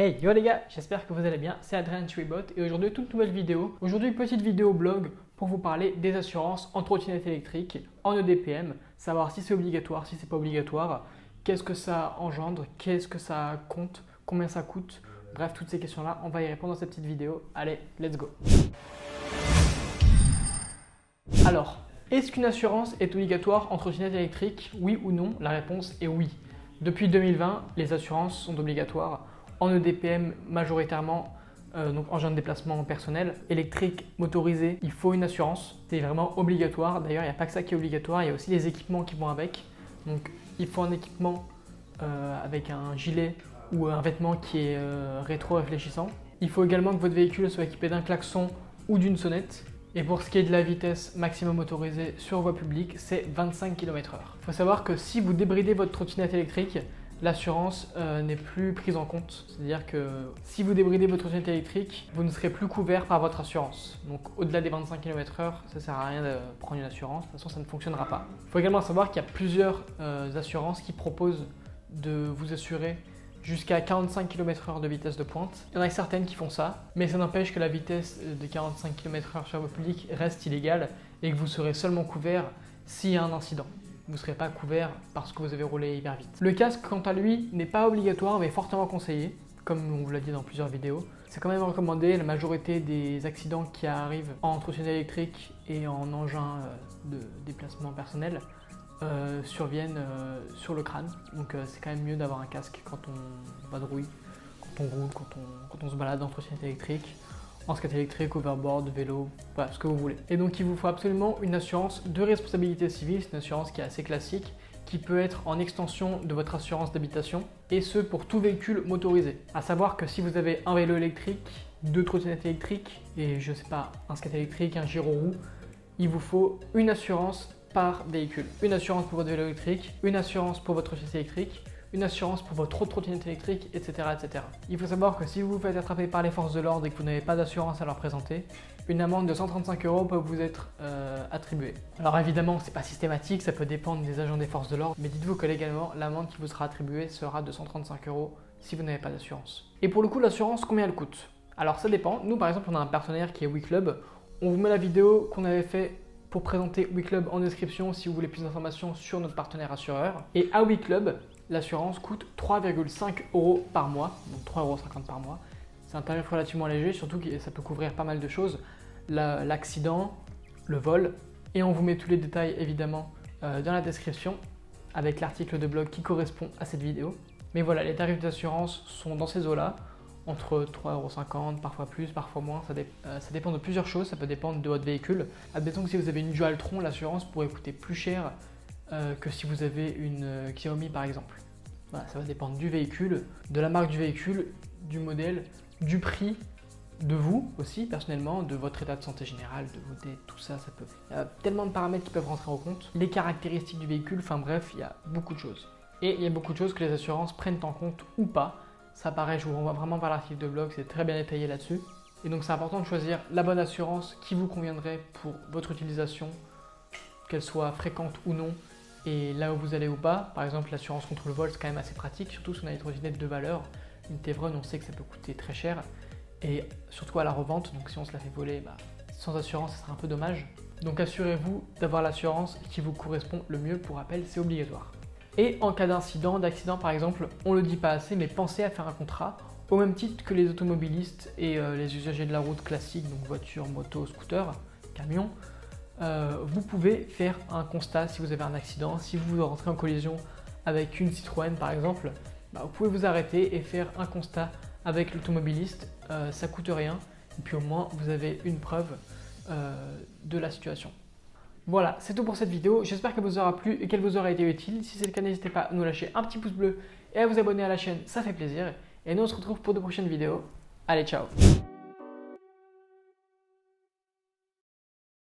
Hey, yo les gars, j'espère que vous allez bien, c'est Adrien Tweebot et aujourd'hui toute nouvelle vidéo. Aujourd'hui petite vidéo blog pour vous parler des assurances en trottinette électrique en EDPM, savoir si c'est obligatoire, si c'est pas obligatoire, qu'est-ce que ça engendre, qu'est-ce que ça compte, combien ça coûte, bref toutes ces questions là, on va y répondre dans cette petite vidéo. Allez, let's go. Alors, est-ce qu'une assurance est obligatoire en trottinette électrique? Oui ou non? La réponse est oui. Depuis 2020, les assurances sont obligatoires en EDPM majoritairement, donc engin de déplacement personnel, électrique, motorisé, il faut une assurance, c'est vraiment obligatoire. D'ailleurs, il n'y a pas que ça qui est obligatoire, il y a aussi les équipements qui vont avec. Donc il faut un équipement avec un gilet ou un vêtement qui est rétro-réfléchissant. Il faut également que votre véhicule soit équipé d'un klaxon ou d'une sonnette. Et pour ce qui est de la vitesse maximum autorisée sur voie publique, c'est 25 km/h. Il faut savoir que si vous débridez votre trottinette électrique, l'assurance n'est plus prise en compte. C'est-à-dire que si vous débridez votre trottinette électrique, vous ne serez plus couvert par votre assurance. Donc au-delà des 25 km/h, ça ne sert à rien de prendre une assurance, de toute façon ça ne fonctionnera pas. Il faut également savoir qu'il y a plusieurs assurances qui proposent de vous assurer jusqu'à 45 km/h de vitesse de pointe. Il y en a certaines qui font ça, mais ça n'empêche que la vitesse de 45 km/h sur voie publique reste illégale et que vous serez seulement couvert s'il y a un incident. Vous ne serez pas couvert parce que vous avez roulé hyper vite. Le casque, quant à lui, n'est pas obligatoire mais fortement conseillé, comme on vous l'a dit dans plusieurs vidéos. C'est quand même recommandé. La majorité des accidents qui arrivent en trottinette électrique et en engin de déplacement personnel surviennent sur le crâne. Donc c'est quand même mieux d'avoir un casque quand on vadrouille, quand on roule, quand on se balade en trottinette électrique, en skate électrique, overboard, vélo, voilà, ce que vous voulez. Et donc il vous faut absolument une assurance de responsabilité civile, c'est une assurance qui est assez classique, qui peut être en extension de votre assurance d'habitation, et ce pour tout véhicule motorisé. À savoir que si vous avez un vélo électrique, deux trottinettes électriques, et je sais pas, un skate électrique, un gyroroue, il vous faut une assurance par véhicule. Une assurance pour votre vélo électrique, une assurance pour votre trottinette électrique, une assurance pour votre autre trottinette électrique, etc., etc. Il faut savoir que si vous vous faites attraper par les forces de l'ordre et que vous n'avez pas d'assurance à leur présenter, une amende de 135 € peut vous être attribuée. Alors évidemment, c'est pas systématique, ça peut dépendre des agents des forces de l'ordre, mais dites-vous que légalement, l'amende qui vous sera attribuée sera de 135 € si vous n'avez pas d'assurance. Et pour le coup, l'assurance, combien elle coûte? Alors ça dépend. Nous, par exemple, on a un partenaire qui est WeClub. On vous met la vidéo qu'on avait fait pour présenter WeClub en description si vous voulez plus d'informations sur notre partenaire assureur. Et à WeClub, l'assurance coûte 3,5 € par mois, donc 3,50 € par mois. C'est un tarif relativement léger, surtout que ça peut couvrir pas mal de choses, l'accident, le vol, et on vous met tous les détails évidemment dans la description avec l'article de blog qui correspond à cette vidéo. Mais voilà, les tarifs d'assurance sont dans ces eaux-là, entre 3,50 €, parfois plus, parfois moins, ça dépend de plusieurs choses, ça peut dépendre de votre véhicule. Admettons que si vous avez une Dualtron, l'assurance pourrait coûter plus cher que si vous avez une Xiaomi par exemple. Voilà, ça va dépendre du véhicule, de la marque du véhicule, du modèle, du prix, de vous aussi personnellement, de votre état de santé général, de vos dettes, tout ça, ça peut. Il y a tellement de paramètres qui peuvent rentrer en compte, les caractéristiques du véhicule, enfin bref, il y a beaucoup de choses. Et il y a beaucoup de choses que les assurances prennent en compte ou pas. Ça pareil, je vous renvoie vraiment vers l'article de blog, c'est très bien détaillé là-dessus. Et donc c'est important de choisir la bonne assurance qui vous conviendrait pour votre utilisation, qu'elle soit fréquente ou non, et là où vous allez ou pas. Par exemple, l'assurance contre le vol, c'est quand même assez pratique, surtout si on a des trottinettes de valeur. Une Tevron, on sait que ça peut coûter très cher, et surtout à la revente, donc si on se la fait voler, sans assurance, ça serait un peu dommage. Donc assurez-vous d'avoir l'assurance qui vous correspond le mieux. Pour rappel, c'est obligatoire. Et en cas d'incident, d'accident par exemple, on ne le dit pas assez, mais pensez à faire un contrat, au même titre que les automobilistes et les usagers de la route classiques, donc voiture, moto, scooter, camion. Vous pouvez faire un constat si vous avez un accident. Si vous rentrez en collision avec une Citroën par exemple, vous pouvez vous arrêter et faire un constat avec l'automobiliste, ça coûte rien, et puis au moins vous avez une preuve de la situation. Voilà, c'est tout pour cette vidéo, j'espère qu'elle vous aura plu et qu'elle vous aura été utile. Si c'est le cas, n'hésitez pas à nous lâcher un petit pouce bleu et à vous abonner à la chaîne, ça fait plaisir. Et nous on se retrouve pour de prochaines vidéos. Allez, ciao!